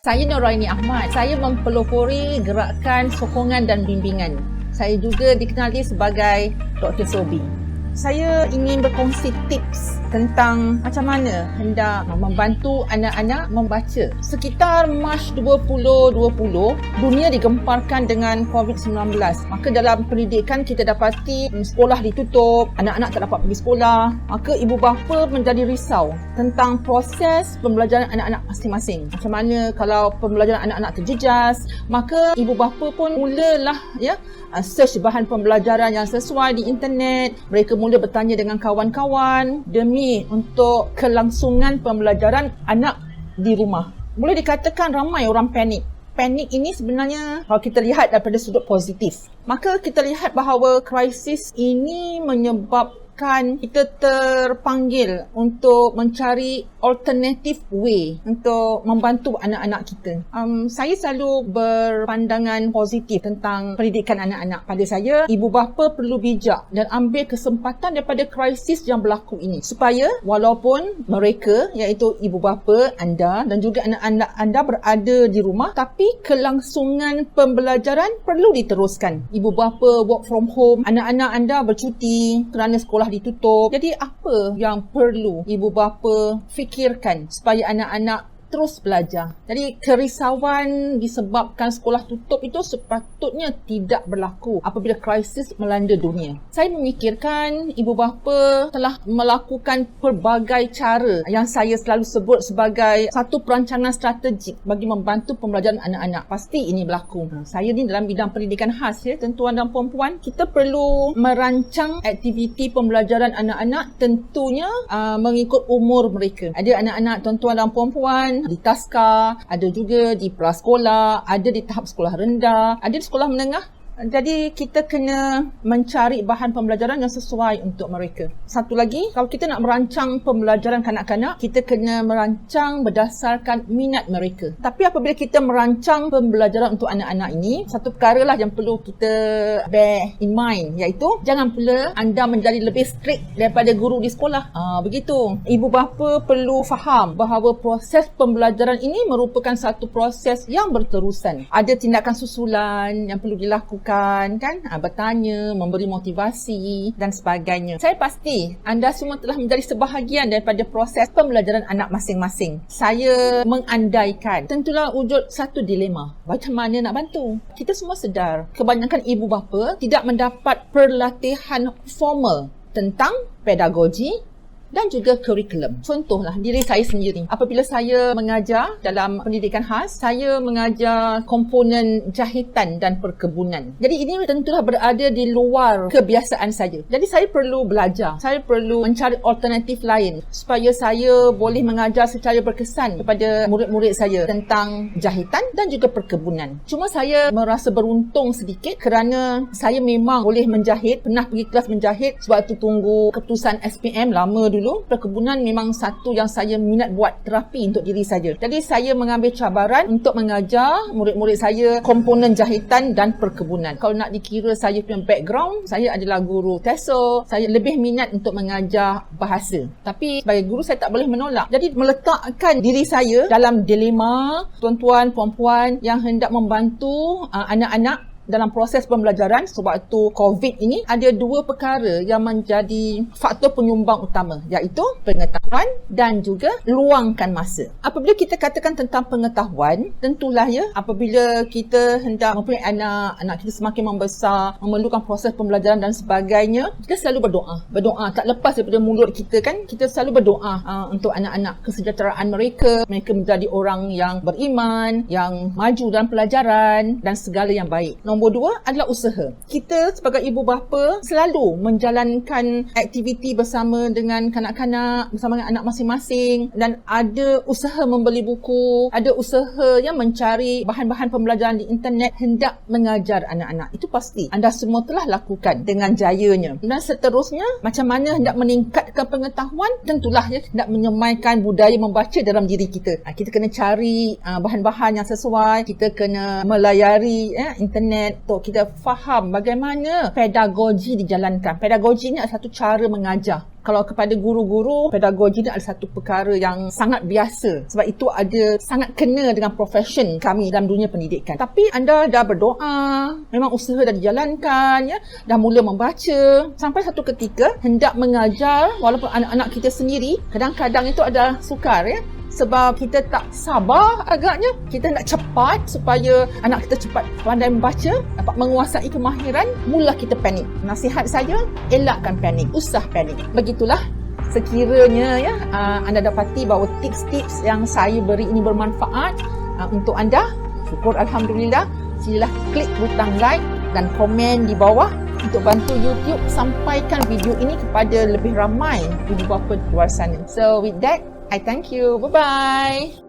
Saya Noraini Ahmad. Saya mempelopori gerakan sokongan dan bimbingan. Saya juga dikenali sebagai Dr. Sobi. Saya ingin berkongsi tips tentang macam mana hendak membantu anak-anak membaca. Sekitar Mac 2020, dunia digemparkan dengan COVID-19. Maka dalam pendidikan kita dapati sekolah ditutup, anak-anak tak dapat pergi sekolah. Maka ibu bapa menjadi risau tentang proses pembelajaran anak-anak masing-masing. Macam mana kalau pembelajaran anak-anak terjejas, maka ibu bapa pun mulalah search bahan pembelajaran yang sesuai di internet. Mereka mula bertanya dengan kawan-kawan demi untuk kelangsungan pembelajaran anak di rumah. Boleh dikatakan ramai orang panik. Panik ini sebenarnya kalau kita lihat daripada sudut positif, maka kita lihat bahawa krisis ini menyebabkan kita terpanggil untuk mencari alternative way untuk membantu anak-anak kita. Saya selalu berpandangan positif tentang pendidikan anak-anak. Pada saya, ibu bapa perlu bijak dan ambil kesempatan daripada krisis yang berlaku ini supaya walaupun mereka, iaitu ibu bapa anda dan juga anak-anak anda berada di rumah, tapi kelangsungan pembelajaran perlu diteruskan. Ibu bapa work from home, anak-anak anda bercuti kerana sekolah ditutup. Jadi apa yang perlu ibu bapa fikirkan supaya anak-anak terus belajar? Jadi kerisauan disebabkan sekolah tutup itu sepatutnya tidak berlaku apabila krisis melanda dunia. Saya memikirkan ibu bapa telah melakukan pelbagai cara yang saya selalu sebut sebagai satu perancangan strategik bagi membantu pembelajaran anak-anak. Pasti ini berlaku. Saya ni dalam bidang pendidikan khas tuan dan puan-puan, kita perlu merancang aktiviti pembelajaran anak-anak tentunya mengikut umur mereka. Ada anak-anak tuan-tuan dan puan-puan di taska, ada juga di prasekolah, ada di tahap sekolah rendah, ada di sekolah menengah. Jadi kita kena mencari bahan pembelajaran yang sesuai untuk mereka. Satu lagi, kalau kita nak merancang pembelajaran kanak-kanak, kita kena merancang berdasarkan minat mereka. Tapi apabila kita merancang pembelajaran untuk anak-anak ini, satu perkara lah yang perlu kita bear in mind, iaitu jangan pula anda menjadi lebih strict daripada guru di sekolah. Begitu. Ibu bapa perlu faham bahawa proses pembelajaran ini merupakan satu proses yang berterusan. Ada tindakan susulan yang perlu dilakukan, bertanya, memberi motivasi dan sebagainya. Saya pasti anda semua telah menjadi sebahagian daripada proses pembelajaran anak masing-masing. Saya mengandaikan tentulah wujud satu dilema. Macam mana nak bantu? Kita semua sedar kebanyakan ibu bapa tidak mendapat pelatihan formal tentang pedagogi dan juga kurikulum. Contohlah diri saya sendiri. Apabila saya mengajar dalam pendidikan khas, saya mengajar komponen jahitan dan perkebunan. Jadi ini tentulah berada di luar kebiasaan saya. Jadi saya perlu belajar. Saya perlu mencari alternatif lain supaya saya boleh mengajar secara berkesan kepada murid-murid saya tentang jahitan dan juga perkebunan. Cuma saya merasa beruntung sedikit kerana saya memang boleh menjahit, pernah pergi kelas menjahit sebab tu tunggu keputusan SPM lama dulu. Perkebunan memang satu yang saya minat buat terapi untuk diri saya. Jadi saya mengambil cabaran untuk mengajar murid-murid saya komponen jahitan dan perkebunan. Kalau nak dikira saya punya background, saya adalah guru TESOL. Saya lebih minat untuk mengajar bahasa. Tapi sebagai guru saya tak boleh menolak. Jadi meletakkan diri saya dalam dilema tuan-tuan, puan-puan yang hendak membantu anak-anak dalam proses pembelajaran sewaktu COVID ini. Ada dua perkara yang menjadi faktor penyumbang utama, iaitu pengetahuan dan juga luangkan masa. Apabila kita katakan tentang pengetahuan, tentulah apabila kita hendak mempunyai anak kita semakin membesar, memerlukan proses pembelajaran dan sebagainya, kita selalu berdoa tak lepas daripada mulut kita kan. Kita selalu berdoa untuk anak-anak, kesejahteraan mereka menjadi orang yang beriman, yang maju dalam pelajaran dan segala yang baik. Nombor dua adalah usaha. Kita sebagai ibu bapa selalu menjalankan aktiviti bersama dengan kanak-kanak, bersama dengan anak masing-masing, dan ada usaha membeli buku, ada usaha yang mencari bahan-bahan pembelajaran di internet hendak mengajar anak-anak. Itu pasti anda semua telah lakukan dengan jayanya. Dan seterusnya, macam mana hendak meningkatkan pengetahuan, tentulah hendak menyemaikan budaya membaca dalam diri kita. Kita kena cari bahan-bahan yang sesuai, kita kena melayari internet, internet untuk kita faham bagaimana pedagogi dijalankan. Pedagogi ni adalah satu cara mengajar. Kalau kepada guru-guru, pedagogi ni adalah satu perkara yang sangat biasa. Sebab itu ada sangat kena dengan profession kami dalam dunia pendidikan. Tapi anda dah berdoa, memang usaha dah dijalankan, ya, dah mula membaca. Sampai satu ketika hendak mengajar, walaupun anak-anak kita sendiri, kadang-kadang itu adalah sukar, ya. Sebab kita tak sabar agaknya. Kita nak cepat supaya anak kita cepat pandai membaca, dapat menguasai kemahiran, mula kita panik. Nasihat saya, elakkan panik, usah panik. Begitulah sekiranya ya anda dapati bahawa tips-tips yang saya beri ini bermanfaat untuk anda. Syukur Alhamdulillah. Silalah klik butang like dan komen di bawah untuk bantu YouTube sampaikan video ini kepada lebih ramai ibu bapa di luar sana. So with that, I thank you. Bye-bye.